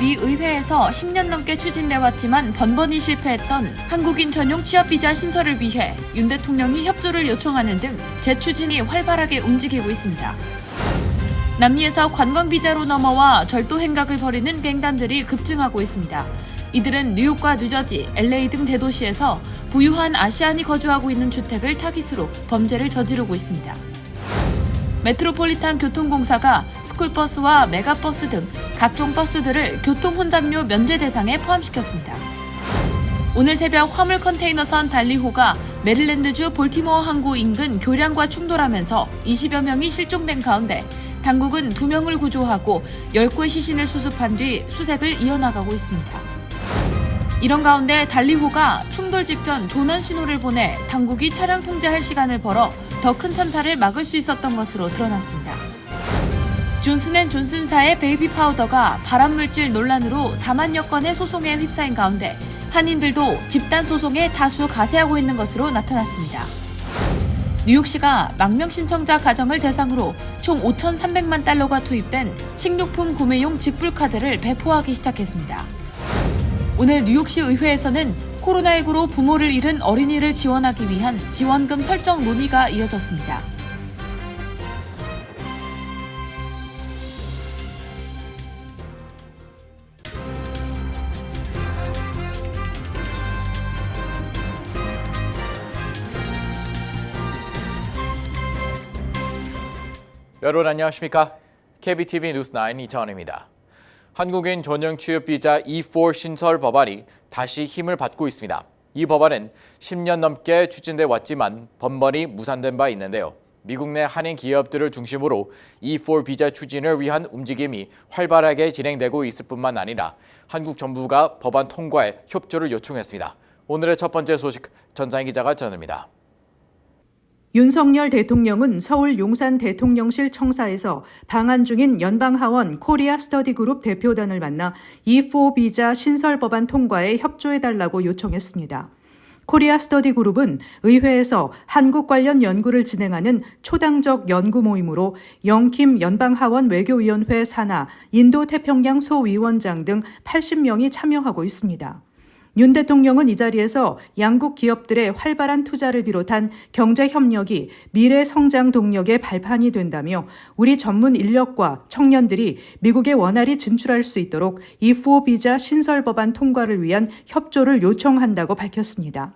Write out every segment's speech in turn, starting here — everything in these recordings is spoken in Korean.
미 의회에서 10년 넘게 추진돼왔지만 번번이 실패했던 한국인 전용 취업비자 신설을 위해 윤 대통령이 협조를 요청하는 등 재추진이 활발하게 움직이고 있습니다. 남미에서 관광비자로 넘어와 절도 행각을 벌이는 갱단들이 급증하고 있습니다. 이들은 뉴욕과 뉴저지, LA 등 대도시에서 부유한 아시안이 거주하고 있는 주택을 타깃으로 범죄를 저지르고 있습니다. 메트로폴리탄 교통공사가 스쿨버스와 메가버스 등 각종 버스들을 교통혼잡료 면제 대상에 포함시켰습니다. 오늘 새벽 화물 컨테이너선 달리호가 메릴랜드주 볼티모어 항구 인근 교량과 충돌하면서 20여 명이 실종된 가운데 당국은 2명을 구조하고 10구의 시신을 수습한 뒤 수색을 이어나가고 있습니다. 이런 가운데 달리호가 충돌 직전 조난 신호를 보내 당국이 차량 통제할 시간을 벌어 더 큰 참사를 막을 수 있었던 것으로 드러났습니다. 존슨앤존슨사의 베이비 파우더가 발암물질 논란으로 4만여 건의 소송에 휩싸인 가운데 한인들도 집단 소송에 다수 가세하고 있는 것으로 나타났습니다. 뉴욕시가 망명 신청자 가정을 대상으로 총 5,300만 달러가 투입된 식료품 구매용 직불카드를 배포하기 시작했습니다. 오늘 뉴욕시 의회에서는 코로나19로 부모를 잃은 어린이를 지원하기 위한 지원금 설정 논의가 이어졌습니다. 여러분 안녕하십니까? KBTV 뉴스9 이창원입니다. 한국인 전용 취업비자 E4 신설 법안이 다시 힘을 받고 있습니다. 이 법안은 10년 넘게 추진돼 왔지만 번번이 무산된 바 있는데요. 미국 내 한인 기업들을 중심으로 E4 비자 추진을 위한 움직임이 활발하게 진행되고 있을 뿐만 아니라 한국 정부가 법안 통과에 협조를 요청했습니다. 오늘의 첫 번째 소식 전상희 기자가 전합니다. 윤석열 대통령은 서울 용산 대통령실 청사에서 방한 중인 연방하원 코리아 스터디 그룹 대표단을 만나 E4 비자 신설 법안 통과에 협조해달라고 요청했습니다. 코리아 스터디 그룹은 의회에서 한국 관련 연구를 진행하는 초당적 연구 모임으로 영킴 연방하원 외교위원회 산하 인도태평양 소위원장 등 80명이 참여하고 있습니다. 윤 대통령은 이 자리에서 양국 기업들의 활발한 투자를 비롯한 경제 협력이 미래 성장 동력의 발판이 된다며 우리 전문 인력과 청년들이 미국에 원활히 진출할 수 있도록 E4 비자 신설 법안 통과를 위한 협조를 요청한다고 밝혔습니다.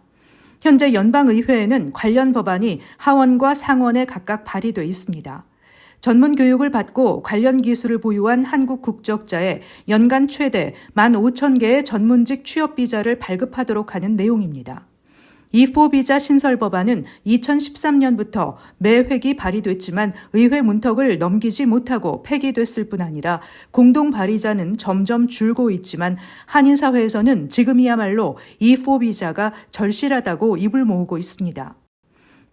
현재 연방의회에는 관련 법안이 하원과 상원에 각각 발의돼 있습니다. 전문 교육을 받고 관련 기술을 보유한 한국 국적자에 연간 최대 15,000개의 전문직 취업 비자를 발급하도록 하는 내용입니다. E4 비자 신설 법안은 2013년부터 매 회기 발의됐지만 의회 문턱을 넘기지 못하고 폐기됐을 뿐 아니라 공동 발의자는 점점 줄고 있지만 한인사회에서는 지금이야말로 E4 비자가 절실하다고 입을 모으고 있습니다.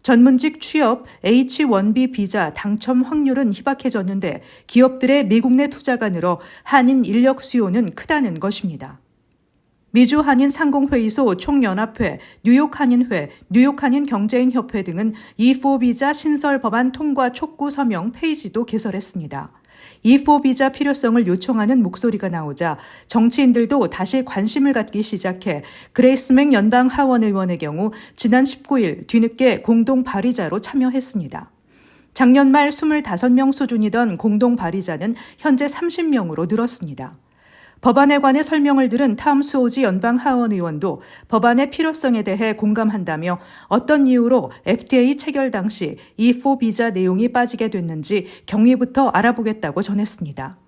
전문직 취업 H-1B 비자 당첨 확률은 희박해졌는데 기업들의 미국 내 투자가 늘어 한인 인력 수요는 크다는 것입니다. 미주 한인 상공회의소 총연합회, 뉴욕 한인회, 뉴욕 한인 경제인협회 등은 E4 비자 신설 법안 통과 촉구 서명 페이지도 개설했습니다. E4 비자 필요성을 요청하는 목소리가 나오자 정치인들도 다시 관심을 갖기 시작해 그레이스 맥 연방 하원 의원의 경우 지난 19일 뒤늦게 공동 발의자로 참여했습니다. 작년 말 25명 수준이던 공동 발의자는 현재 30명으로 늘었습니다. 법안에 관해 설명을 들은 탐스 오지 연방 하원 의원도 법안의 필요성에 대해 공감한다며 어떤 이유로 FTA 체결 당시 E4 비자 내용이 빠지게 됐는지 경위부터 알아보겠다고 전했습니다.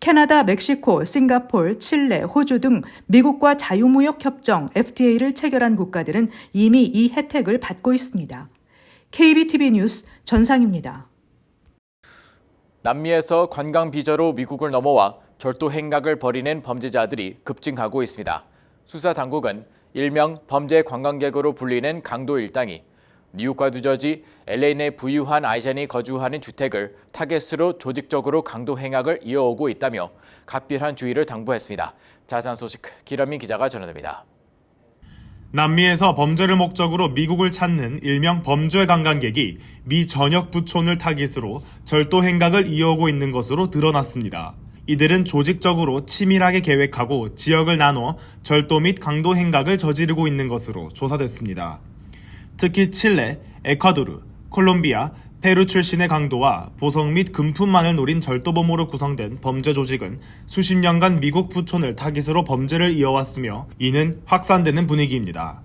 캐나다, 멕시코, 싱가포르, 칠레, 호주 등 미국과 자유무역 협정 FTA를 체결한 국가들은 이미 이 혜택을 받고 있습니다. KBTV 뉴스 전상입니다. 남미에서 관광 비자로 미국을 넘어와 절도 행각을 벌이는 범죄자들이 급증하고 있습니다. 수사 당국은 일명 범죄 관광객으로 불리는 강도 일당이 뉴욕과 뉴저지, LA 내 부유한 아시안이 거주하는 주택을 타겟으로 조직적으로 강도 행각을 이어오고 있다며 각별한 주의를 당부했습니다. 자세한 소식 기러민 기자가 전해드립니다. 남미에서 범죄를 목적으로 미국을 찾는 일명 범죄 관광객이 미 전역 부촌을 타깃으로 절도 행각을 이어오고 있는 것으로 드러났습니다. 이들은 조직적으로 치밀하게 계획하고 지역을 나눠 절도 및 강도 행각을 저지르고 있는 것으로 조사됐습니다. 특히 칠레, 에콰도르, 콜롬비아, 페루 출신의 강도와 보석 및 금품만을 노린 절도범으로 구성된 범죄 조직은 수십 년간 미국 부촌을 타깃으로 범죄를 이어왔으며 이는 확산되는 분위기입니다.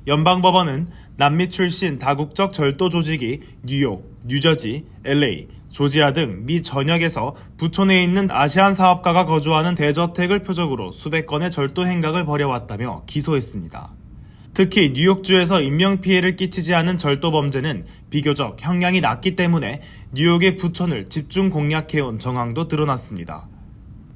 연방법원은 남미 출신 다국적 절도 조직이 뉴욕, 뉴저지, LA, 조지아 등 미 전역에서 부촌에 있는 아시안 사업가가 거주하는 대저택을 표적으로 수백 건의 절도 행각을 벌여왔다며 기소했습니다. 특히 뉴욕주에서 인명피해를 끼치지 않은 절도 범죄는 비교적 형량이 낮기 때문에 뉴욕의 부촌을 집중 공략해온 정황도 드러났습니다.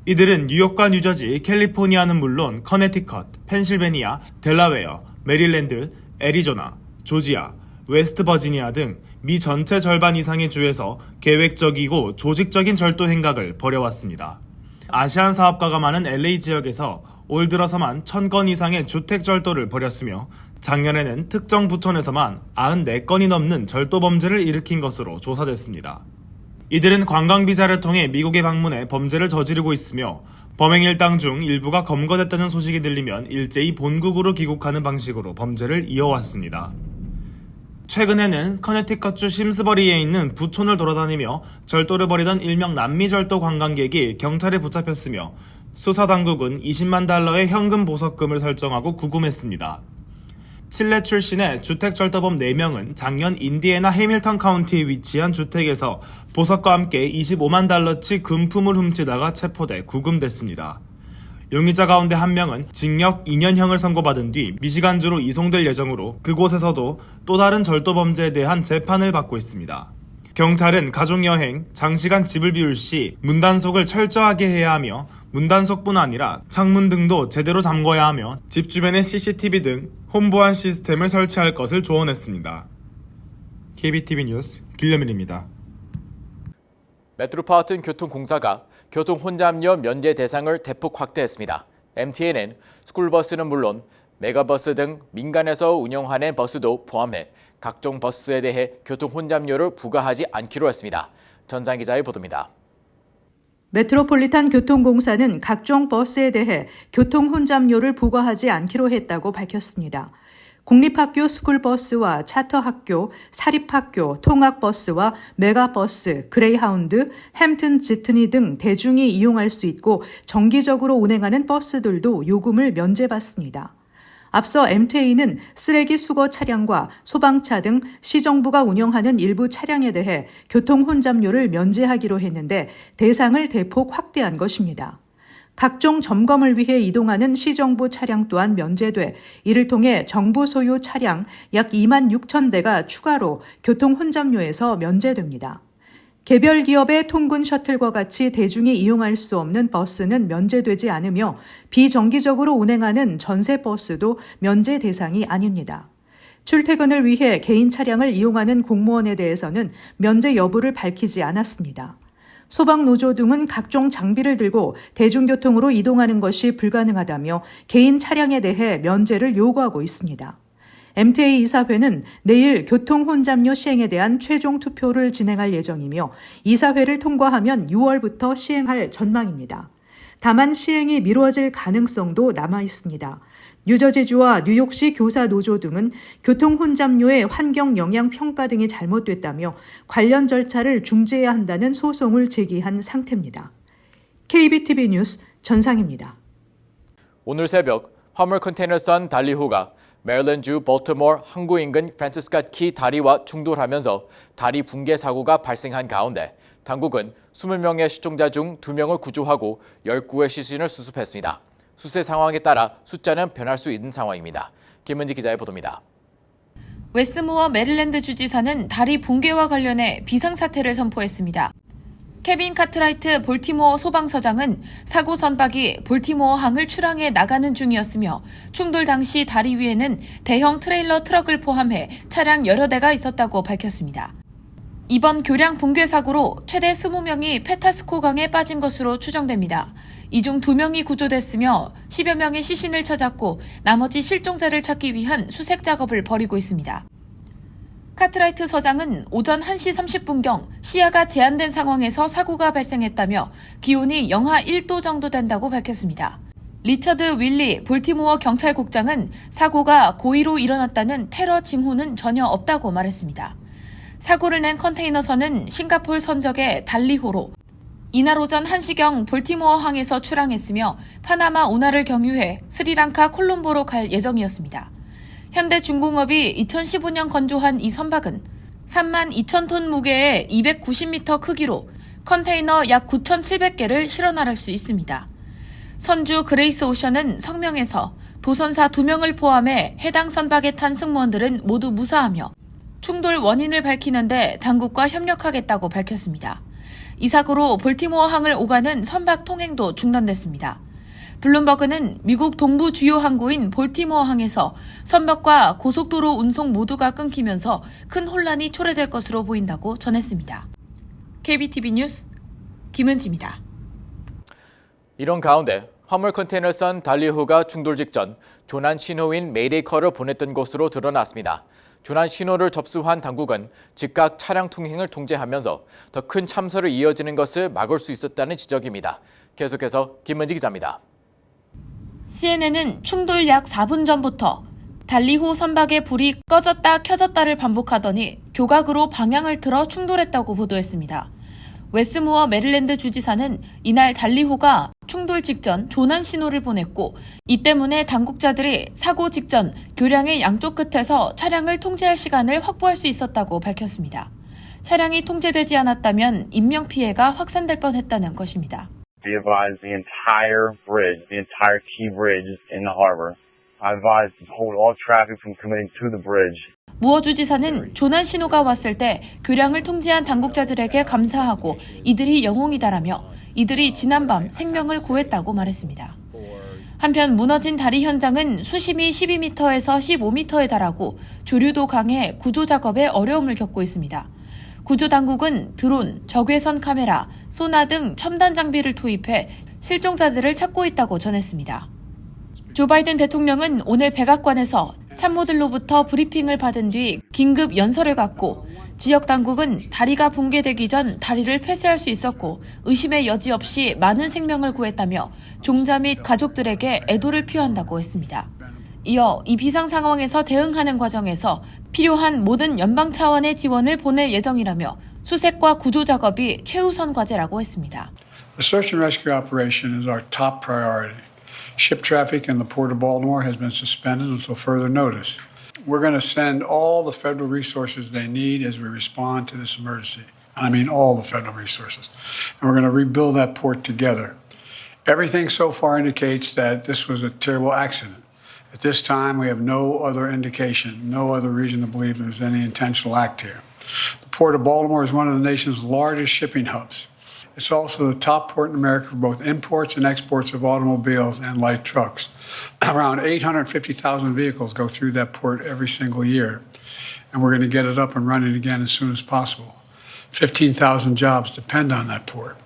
이들은 뉴욕과 뉴저지, 캘리포니아는 물론 커네티컷, 펜실베니아, 델라웨어, 메릴랜드, 애리조나, 조지아, 웨스트 버지니아 등 미 전체 절반 이상의 주에서 계획적이고 조직적인 절도 행각을 벌여왔습니다. 아시안 사업가가 많은 LA 지역에서 올 들어서만 1000건 이상의 주택 절도를 벌였으며 작년에는 특정 부촌에서만 94건이 넘는 절도 범죄를 일으킨 것으로 조사됐습니다. 이들은 관광비자를 통해 미국에 방문해 범죄를 저지르고 있으며 범행 일당 중 일부가 검거됐다는 소식이 들리면 일제히 본국으로 귀국하는 방식으로 범죄를 이어왔습니다. 최근에는 커네티컷주 심스버리에 있는 부촌을 돌아다니며 절도를 벌이던 일명 남미 절도 관광객이 경찰에 붙잡혔으며 수사당국은 20만 달러의 현금 보석금을 설정하고 구금했습니다. 칠레 출신의 주택절도범 4명은 작년 인디애나 해밀턴 카운티에 위치한 주택에서 보석과 함께 25만 달러치 금품을 훔치다가 체포돼 구금됐습니다. 용의자 가운데 한 명은 징역 2년형을 선고받은 뒤 미시간주로 이송될 예정으로 그곳에서도 또 다른 절도 범죄에 대한 재판을 받고 있습니다. 경찰은 가족여행, 장시간 집을 비울 시 문단속을 철저하게 해야 하며 문단속뿐 아니라 창문 등도 제대로 잠궈야 하며 집 주변에 CCTV 등 홈보안 시스템을 설치할 것을 조언했습니다. KBTV 뉴스 길려민입니다. 메트로폴리탄 교통공사가 교통 혼잡료 면제 대상을 대폭 확대했습니다. MTA는 스쿨버스는 물론 메가버스 등 민간에서 운영하는 버스도 포함해 각종 버스에 대해 교통 혼잡료를 부과하지 않기로 했습니다. 전상 기자의 보도입니다. 메트로폴리탄 교통공사는 각종 버스에 대해 교통 혼잡료를 부과하지 않기로 했다고 밝혔습니다. 공립학교 스쿨버스와 차터학교, 사립학교, 통학버스와 메가버스, 그레이하운드, 햄튼 지트니 등 대중이 이용할 수 있고 정기적으로 운행하는 버스들도 요금을 면제받습니다. 앞서 MTA는 쓰레기 수거 차량과 소방차 등 시정부가 운영하는 일부 차량에 대해 교통 혼잡료를 면제하기로 했는데 대상을 대폭 확대한 것입니다. 각종 점검을 위해 이동하는 시정부 차량 또한 면제돼 이를 통해 정부 소유 차량 약 2만 6천 대가 추가로 교통 혼잡료에서 면제됩니다. 개별 기업의 통근 셔틀과 같이 대중이 이용할 수 없는 버스는 면제되지 않으며 비정기적으로 운행하는 전세 버스도 면제 대상이 아닙니다. 출퇴근을 위해 개인 차량을 이용하는 공무원에 대해서는 면제 여부를 밝히지 않았습니다. 소방노조 등은 각종 장비를 들고 대중교통으로 이동하는 것이 불가능하다며 개인 차량에 대해 면제를 요구하고 있습니다. MTA 이사회는 내일 교통 혼잡료 시행에 대한 최종 투표를 진행할 예정이며 이사회를 통과하면 6월부터 시행할 전망입니다. 다만 시행이 미뤄질 가능성도 남아 있습니다. 뉴저지주와 뉴욕시 교사 노조 등은 교통 혼잡료의 환경 영향 평가 등이 잘못됐다며 관련 절차를 중지해야 한다는 소송을 제기한 상태입니다. KBTV 뉴스 전상입니다. 오늘 새벽 화물 컨테이너선 달리호가 메릴랜드주 볼티모어 항구 인근 프란시스카 키 다리와 충돌하면서 다리 붕괴 사고가 발생한 가운데 당국은 20명의 실종자 중 2명을 구조하고 19의 시신을 수습했습니다. 수세 상황에 따라 숫자는 변할 수 있는 상황입니다. 김은지 기자의 보도입니다. 웨스무어 메릴랜드 주지사는 다리 붕괴와 관련해 비상사태를 선포했습니다. 케빈 카트라이트 볼티모어 소방서장은 사고 선박이 볼티모어 항을 출항해 나가는 중이었으며 충돌 당시 다리 위에는 대형 트레일러 트럭을 포함해 차량 여러 대가 있었다고 밝혔습니다. 이번 교량 붕괴 사고로 최대 20명이 페타스코 강에 빠진 것으로 추정됩니다. 이 중 2명이 구조됐으며 10여 명의 시신을 찾았고 나머지 실종자를 찾기 위한 수색 작업을 벌이고 있습니다. 카트라이트 서장은 오전 1시 30분경 시야가 제한된 상황에서 사고가 발생했다며 기온이 영하 1도 정도 된다고 밝혔습니다. 리처드 윌리 볼티모어 경찰국장은 사고가 고의로 일어났다는 테러 징후는 전혀 없다고 말했습니다. 사고를 낸 컨테이너선은 싱가포르 선적의 달리호로 이날 오전 1시경 볼티모어 항에서 출항했으며 파나마 운하를 경유해 스리랑카 콜롬보로 갈 예정이었습니다. 현대중공업이 2015년 건조한 이 선박은 3만 2천 톤 무게의 290m 크기로 컨테이너 약 9,700개를 실어 나를 수 있습니다. 선주 그레이스 오션은 성명에서 도선사 2명을 포함해 해당 선박에 탄 승무원들은 모두 무사하며 충돌 원인을 밝히는데 당국과 협력하겠다고 밝혔습니다. 이 사고로 볼티모어 항을 오가는 선박 통행도 중단됐습니다. 블룸버그는 미국 동부 주요 항구인 볼티모어 항에서 선박과 고속도로 운송 모두가 끊기면서 큰 혼란이 초래될 것으로 보인다고 전했습니다. KBTV 뉴스 김은지입니다. 이런 가운데 화물 컨테이너선 달리호가 충돌 직전 조난 신호인 메이데이커를 보냈던 것으로 드러났습니다. 조난 신호를 접수한 당국은 즉각 차량 통행을 통제하면서 더 큰 참사로 이어지는 것을 막을 수 있었다는 지적입니다. 계속해서 김은지 기자입니다. CNN은 충돌 약 4분 전부터 달리호 선박의 불이 꺼졌다 켜졌다를 반복하더니 교각으로 방향을 틀어 충돌했다고 보도했습니다. 웨스무어 메릴랜드 주지사는 이날 달리호가 충돌 직전 조난 신호를 보냈고 이 때문에 당국자들이 사고 직전 교량의 양쪽 끝에서 차량을 통제할 시간을 확보할 수 있었다고 밝혔습니다. 차량이 통제되지 않았다면 인명피해가 확산될 뻔했다는 것입니다. We advised the entire bridge, the entire key bridge in the harbor. I advised to hold all traffic from coming to the bridge. 무어 주지사는 조난 신호가 왔을 때 교량을 통제한 당국자들에게 감사하고 이들이 영웅이다라며 이들이 지난밤 생명을 구했다고 말했습니다. 한편 무너진 다리 현장은 수심이 12m에서 15m에 달하고 조류도 강해 구조 작업에 어려움을 겪고 있습니다. 구조당국은 드론, 적외선 카메라, 소나 등 첨단 장비를 투입해 실종자들을 찾고 있다고 전했습니다. 조 바이든 대통령은 오늘 백악관에서 참모들로부터 브리핑을 받은 뒤 긴급 연설을 갖고 지역 당국은 다리가 붕괴되기 전 다리를 폐쇄할 수 있었고 의심의 여지 없이 많은 생명을 구했다며 종자 및 가족들에게 애도를 표한다고 했습니다. 이어 이 비상 상황에서 대응하는 과정에서 필요한 모든 연방 차원의 지원을 보낼 예정이라며 수색과 구조 작업이 최우선 과제라고 했습니다. The search and rescue operation is our top priority. Ship traffic in the Port of Baltimore has been suspended until further notice. We're going to send all the federal resources they need as we respond to this emergency. And I mean all the federal resources. And we're going to rebuild that port together. Everything so far indicates that this was a terrible accident. At this time, we have no other indication, no other reason to believe there's any intentional act here. The Port of Baltimore is one of the nation's largest shipping hubs. It's also the top port in America for both imports and exports of automobiles and light trucks. Around 850,000 vehicles go through that port every single year, and we're going to get it up and running again as soon as possible. 15,000 jobs depend on that port,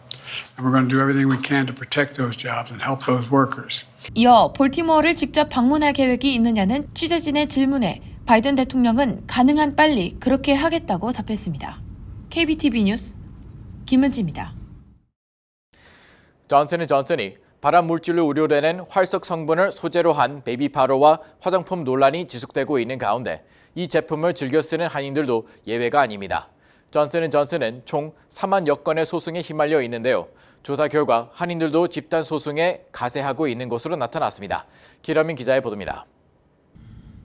and we're going to do everything we can to protect those jobs and help those workers. 이어 볼티모어를 직접 방문할 계획이 있느냐는 취재진의 질문에 바이든 대통령은 가능한 빨리 그렇게 하겠다고 답했습니다. KBTV 뉴스 김은지입니다. 존슨앤존슨이 발암 물질로 우려되는 활석 성분을 소재로 한 베이비파로와 화장품 논란이 지속되고 있는 가운데 이 제품을 즐겨 쓰는 한인들도 예외가 아닙니다. 존슨앤존슨은 총 4만여 건의 소송에 휘말려 있는데요. 조사 결과 한인들도 집단 소송에 가세하고 있는 것으로 나타났습니다. 기러민 기자의 보도입니다.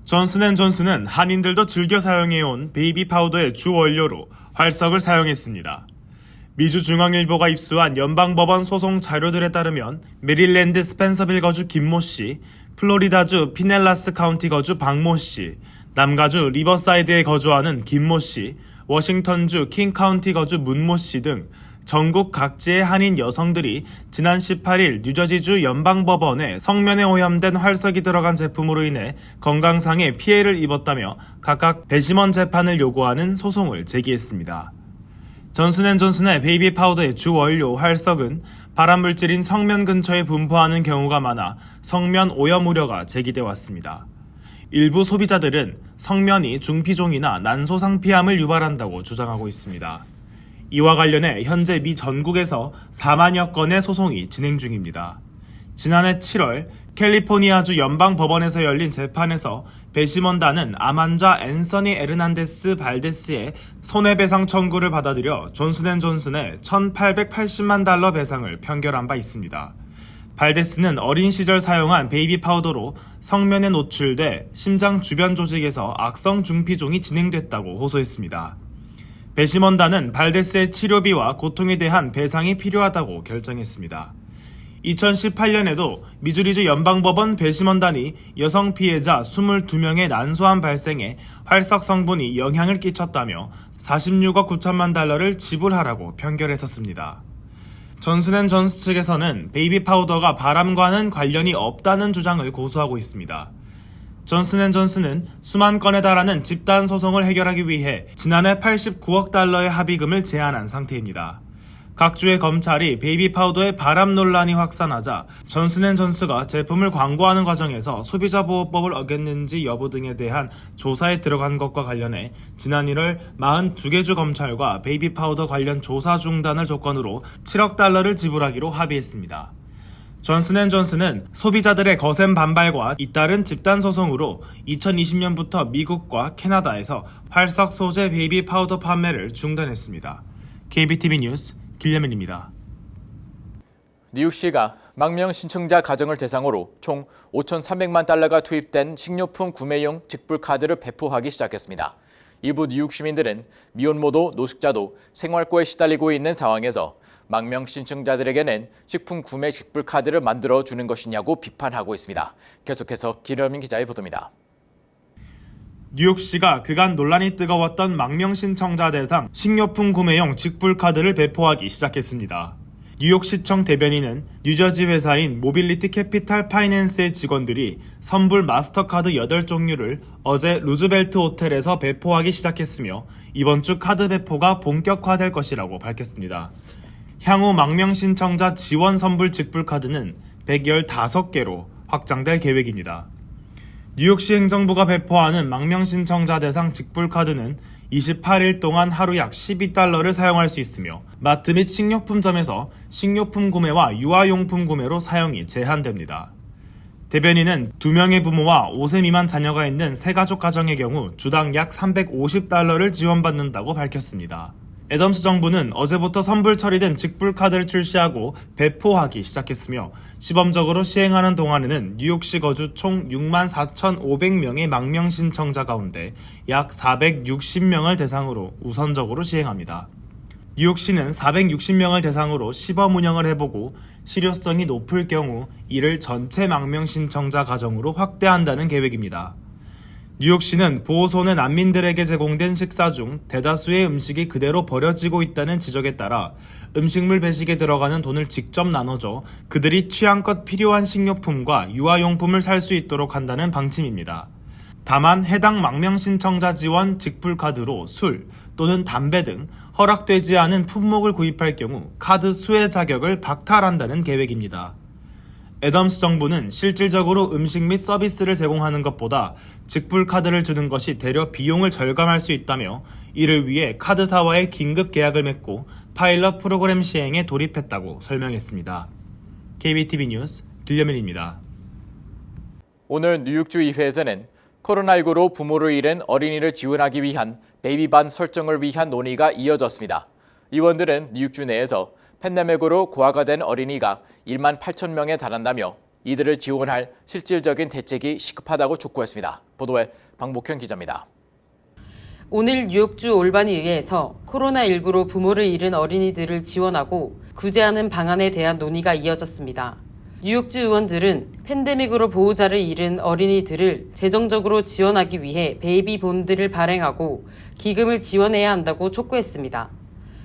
존슨앤존슨은 한인들도 즐겨 사용해온 베이비 파우더의 주 원료로 활석을 사용했습니다. 미주 중앙일보가 입수한 연방법원 소송 자료들에 따르면 메릴랜드 스펜서빌 거주 김모 씨, 플로리다주 피넬라스 카운티 거주 박모 씨, 남가주 리버사이드에 거주하는 김모 씨, 워싱턴주 킹 카운티 거주 문모 씨 등 전국 각지의 한인 여성들이 지난 18일 뉴저지주 연방법원에 성면에 오염된 활석이 들어간 제품으로 인해 건강상의 피해를 입었다며 각각 배심원 재판을 요구하는 소송을 제기했습니다. 존슨앤존슨의 베이비 파우더의 주 원료 활석은 발암물질인 성면 근처에 분포하는 경우가 많아 성면 오염 우려가 제기돼 왔습니다. 일부 소비자들은 성면이 중피종이나 난소상피암을 유발한다고 주장하고 있습니다. 이와 관련해 현재 미 전국에서 4만여 건의 소송이 진행 중입니다. 지난해 7월 캘리포니아주 연방법원에서 열린 재판에서 배심원단은 암환자 앤서니 에르난데스 발데스의 손해배상 청구를 받아들여 존슨앤존슨의 $1,880만 달러 배상을 판결한 바 있습니다. 발데스는 어린 시절 사용한 베이비 파우더로 성면에 노출돼 심장 주변 조직에서 악성 중피종이 진행됐다고 호소했습니다. 배심원단은 발데스의 치료비와 고통에 대한 배상이 필요하다고 결정했습니다. 2018년에도 미주리주 연방법원 배심원단이 여성 피해자 22명의 난소암 발생에 활석 성분이 영향을 끼쳤다며 46억 9천만 달러를 지불하라고 판결했었습니다. 존슨앤존슨 측에서는 베이비 파우더가 바람과는 관련이 없다는 주장을 고수하고 있습니다. 존슨앤존슨은 수만 건에 달하는 집단 소송을 해결하기 위해 지난해 89억 달러의 합의금을 제안한 상태입니다. 각 주의 검찰이 베이비 파우더의 바람 논란이 확산하자 존슨앤존슨가 제품을 광고하는 과정에서 소비자보호법을 어겼는지 여부 등에 대한 조사에 들어간 것과 관련해 지난 1월 42개 주 검찰과 베이비 파우더 관련 조사 중단을 조건으로 7억 달러를 지불하기로 합의했습니다. 존슨앤존슨은 소비자들의 거센 반발과 잇따른 집단 소송으로 2020년부터 미국과 캐나다에서 활석 소재 베이비 파우더 판매를 중단했습니다. KBTV 뉴스 길레맨입니다. 뉴욕시가 망명 신청자 가정을 대상으로 총 5,300만 달러가 투입된 식료품 구매용 직불 카드를 배포하기 시작했습니다. 일부 뉴욕 시민들은 미혼모도 노숙자도 생활고에 시달리고 있는 상황에서 망명 신청자들에게는 식품 구매 직불 카드를 만들어 주는 것이냐고 비판하고 있습니다. 계속해서 김현민 기자의 보도입니다. 뉴욕시가 그간 논란이 뜨거웠던 망명 신청자 대상 식료품 구매용 직불 카드를 배포하기 시작했습니다. 뉴욕시청 대변인은 뉴저지 회사인 모빌리티 캐피탈 파이낸스의 직원들이 선불 마스터카드 8종류를 어제 루즈벨트 호텔에서 배포하기 시작했으며 이번 주 카드 배포가 본격화될 것이라고 밝혔습니다. 향후 망명 신청자 지원 선불 직불 카드는 115개로 확장될 계획입니다. 뉴욕시 행정부가 배포하는 망명 신청자 대상 직불 카드는 28일 동안 하루 약 12달러를 사용할 수 있으며 마트 및 식료품점에서 식료품 구매와 유아용품 구매로 사용이 제한됩니다. 대변인은 2명의 부모와 5세 미만 자녀가 있는 세가족 가정의 경우 주당 약 350달러를 지원받는다고 밝혔습니다. 애덤스 정부는 어제부터 선불 처리된 직불 카드를 출시하고 배포하기 시작했으며 시범적으로 시행하는 동안에는 뉴욕시 거주 총 64,500명의 망명 신청자 가운데 약 460명을 대상으로 우선적으로 시행합니다. 뉴욕시는 460명을 대상으로 시범 운영을 해보고 실효성이 높을 경우 이를 전체 망명 신청자 가정으로 확대한다는 계획입니다. 뉴욕시는 보호소내 난민들에게 제공된 식사 중 대다수의 음식이 그대로 버려지고 있다는 지적에 따라 음식물 배식에 들어가는 돈을 직접 나눠줘 그들이 취향껏 필요한 식료품과 유아용품을 살 수 있도록 한다는 방침입니다. 다만 해당 망명 신청자 지원 직불 카드로 술 또는 담배 등 허락되지 않은 품목을 구입할 경우 카드 수혜 자격을 박탈한다는 계획입니다. 애덤스 정부는 실질적으로 음식 및 서비스를 제공하는 것보다 직불 카드를 주는 것이 대려 비용을 절감할 수 있다며 이를 위해 카드사와의 긴급 계약을 맺고 파일럿 프로그램 시행에 돌입했다고 설명했습니다. KBTV 뉴스 길레맨입니다. 오늘 뉴욕주 의회에서는 코로나19로 부모를 잃은 어린이를 지원하기 위한 베이비반 설정을 위한 논의가 이어졌습니다. 의원들은 뉴욕주 내에서 팬데믹으로 고아가 된 어린이가 1만 8천 명에 달한다며 이들을 지원할 실질적인 대책이 시급하다고 촉구했습니다. 보도에 박목현 기자입니다. 오늘 뉴욕주 올바니 의회에서 코로나19로 부모를 잃은 어린이들을 지원하고 구제하는 방안에 대한 논의가 이어졌습니다. 뉴욕주 의원들은 팬데믹으로 보호자를 잃은 어린이들을 재정적으로 지원하기 위해 베이비 본드를 발행하고 기금을 지원해야 한다고 촉구했습니다.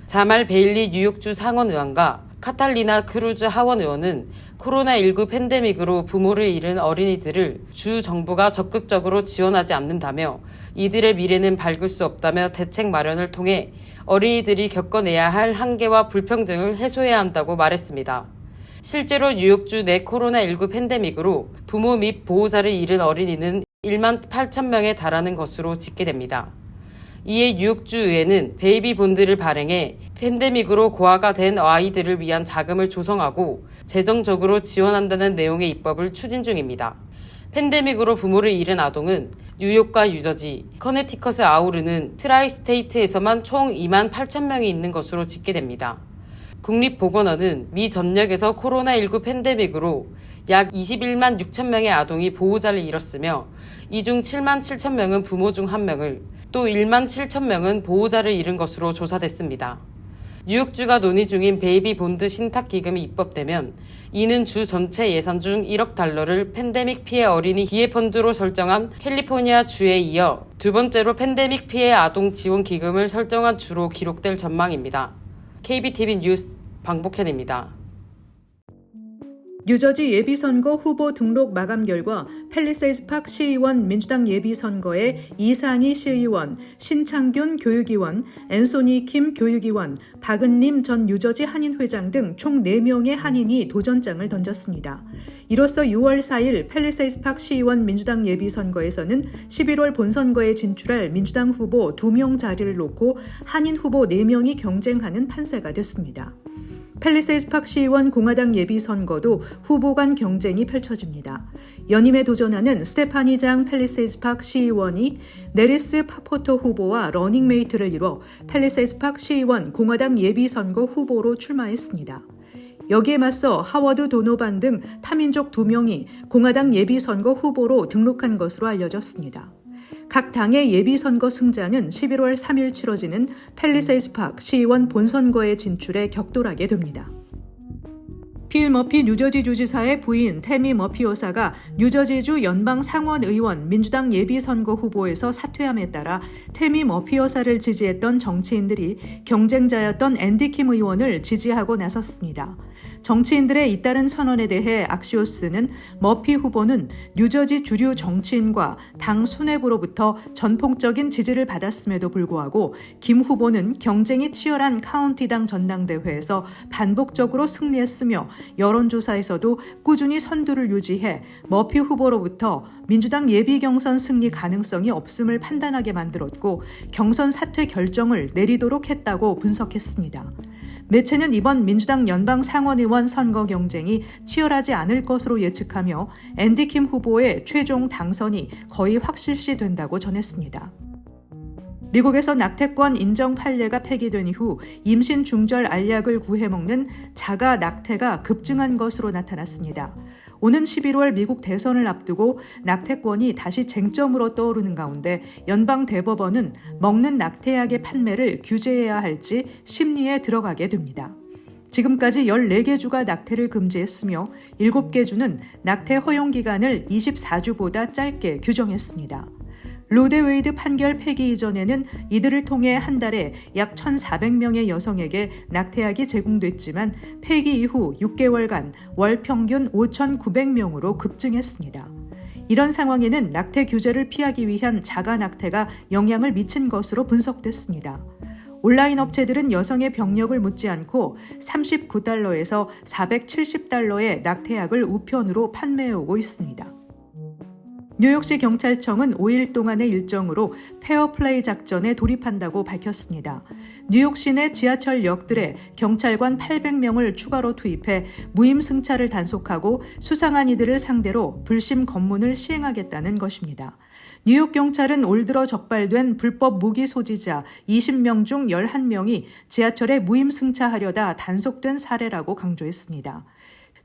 자말 베일리 뉴욕주 상원 의원과 카탈리나 크루즈 하원 의원은 코로나19 팬데믹으로 부모를 잃은 어린이들을 주 정부가 적극적으로 지원하지 않는다며 이들의 미래는 밝을 수 없다며 대책 마련을 통해 어린이들이 겪어내야 할 한계와 불평등을 해소해야 한다고 말했습니다. 실제로 뉴욕주 내 코로나19 팬데믹으로 부모 및 보호자를 잃은 어린이는 1만 8천 명에 달하는 것으로 집계됩니다. 이에 뉴욕주 의회는 베이비 본드를 발행해 팬데믹으로 고아가 된 아이들을 위한 자금을 조성하고 재정적으로 지원한다는 내용의 입법을 추진 중입니다. 팬데믹으로 부모를 잃은 아동은 뉴욕과 유저지, 커네티컷을 아우르는 트라이스테이트에서만 총 2만 8천 명이 있는 것으로 집계됩니다. 국립보건원은 미 전역에서 코로나19 팬데믹으로 약 21만 6천 명의 아동이 보호자를 잃었으며 이 중 7만 7천 명은 부모 중 한 명을, 또 1만 7천 명은 보호자를 잃은 것으로 조사됐습니다. 뉴욕주가 논의 중인 베이비 본드 신탁 기금이 입법되면 이는 주 전체 예산 중 1억 달러를 팬데믹 피해 어린이 기회 펀드로 설정한 캘리포니아 주에 이어 두 번째로 팬데믹 피해 아동 지원 기금을 설정한 주로 기록될 전망입니다. KBTV 뉴스 방복현입니다. 뉴저지 예비선거 후보 등록 마감 결과 팰리세이드 파크 시의원 민주당 예비선거에 이상희 시의원, 신창균 교육위원, 앤소니 킴 교육위원, 박은림 전 뉴저지 한인회장 등 총 4명의 한인이 도전장을 던졌습니다. 이로써 6월 4일 팰리세이드 파크 시의원 민주당 예비선거에서는 11월 본선거에 진출할 민주당 후보 2명 자리를 놓고 한인 후보 4명이 경쟁하는 판세가 됐습니다. 팰리세이드 파크 시의원 공화당 예비선거도 후보 간 경쟁이 펼쳐집니다. 연임에 도전하는 스테파니 장 팰리세이드 파크 시의원이 네리스 파포토 후보와 러닝메이트를 이뤄 팰리세이드 파크 시의원 공화당 예비선거 후보로 출마했습니다. 여기에 맞서 하워드 도노반 등 타민족 2명이 공화당 예비선거 후보로 등록한 것으로 알려졌습니다. 각 당의 예비선거 승자는 11월 3일 치러지는 팰리세이드 파크 시의원 본선거에 진출해 격돌하게 됩니다. 필 머피 뉴저지 주지사의 부인 태미 머피 여사가 뉴저지주 연방 상원의원 민주당 예비선거 후보에서 사퇴함에 따라 태미 머피 여사를 지지했던 정치인들이 경쟁자였던 앤디 킴 의원을 지지하고 나섰습니다. 정치인들의 잇따른 선언에 대해 악시오스는 머피 후보는 뉴저지 주류 정치인과 당 수뇌부로부터 전폭적인 지지를 받았음에도 불구하고 김 후보는 경쟁이 치열한 카운티당 전당대회에서 반복적으로 승리했으며 여론조사에서도 꾸준히 선두를 유지해 머피 후보로부터 민주당 예비 경선 승리 가능성이 없음을 판단하게 만들었고 경선 사퇴 결정을 내리도록 했다고 분석했습니다. 매체는 이번 민주당 연방 상원의원 선거 경쟁이 치열하지 않을 것으로 예측하며 앤디 킴 후보의 최종 당선이 거의 확실시된다고 전했습니다. 미국에서 낙태권 인정 판례가 폐기된 이후 임신 중절 알약을 구해 먹는 자가 낙태가 급증한 것으로 나타났습니다. 오는 11월 미국 대선을 앞두고 낙태권이 다시 쟁점으로 떠오르는 가운데 연방 대법원은 먹는 낙태약의 판매를 규제해야 할지 심리에 들어가게 됩니다. 지금까지 14개 주가 낙태를 금지했으며 7개 주는 낙태 허용 기간을 24주보다 짧게 규정했습니다. 로데 웨이드 판결 폐기 이전에는 이들을 통해 한 달에 약 1,400명의 여성에게 낙태약이 제공됐지만 폐기 이후 6개월간 월 평균 5,900명으로 급증했습니다. 이런 상황에는 낙태 규제를 피하기 위한 자가 낙태가 영향을 미친 것으로 분석됐습니다. 온라인 업체들은 여성의 병력을 묻지 않고 $39에서 $470의 낙태약을 우편으로 판매해오고 있습니다. 뉴욕시 경찰청은 5일 동안의 일정으로 페어플레이 작전에 돌입한다고 밝혔습니다. 뉴욕시 내 지하철역들에 경찰관 800명을 추가로 투입해 무임승차를 단속하고 수상한 이들을 상대로 불심 검문을 시행하겠다는 것입니다. 뉴욕 경찰은 올 들어 적발된 불법 무기 소지자 20명 중 11명이 지하철에 무임승차하려다 단속된 사례라고 강조했습니다.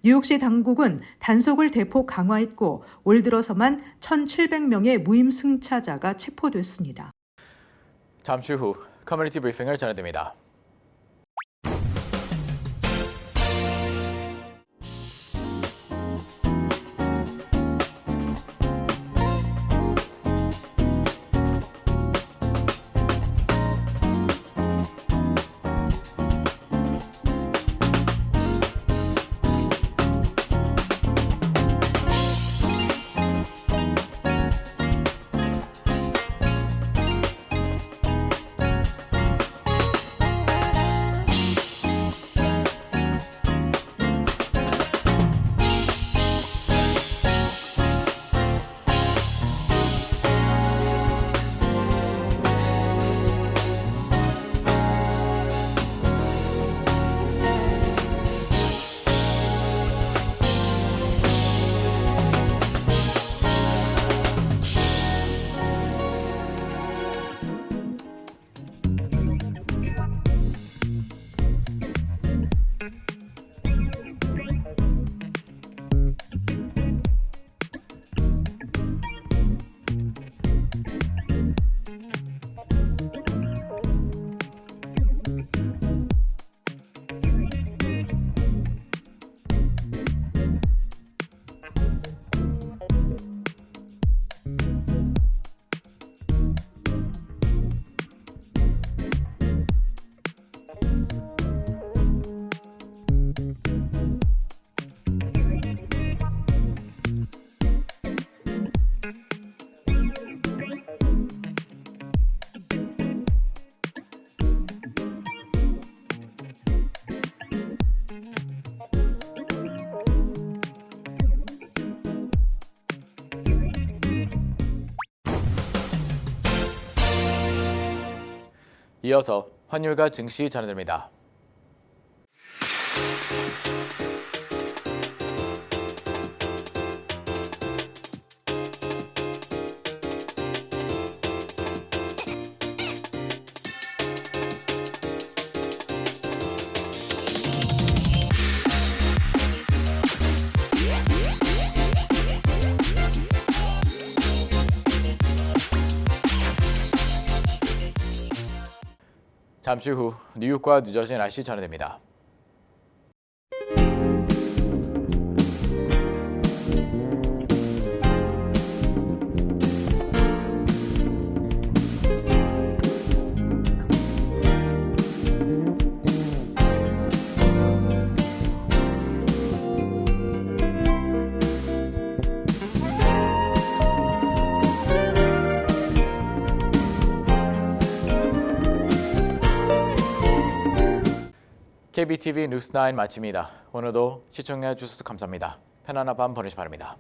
뉴욕시 당국은 단속을 대폭 강화했고 올 들어서만 1,700명의 무임승차자가 체포됐습니다. 잠시 후 커뮤니티 브리핑을 전해드립니다. 이어서 환율과 증시 전해드립니다. 잠시 후 뉴욕과 뉴저지 날씨 전해드립니다. KBTV 뉴스9 마칩니다. 오늘도 시청해 주셔서 감사합니다. 편안한 밤 보내시 바랍니다.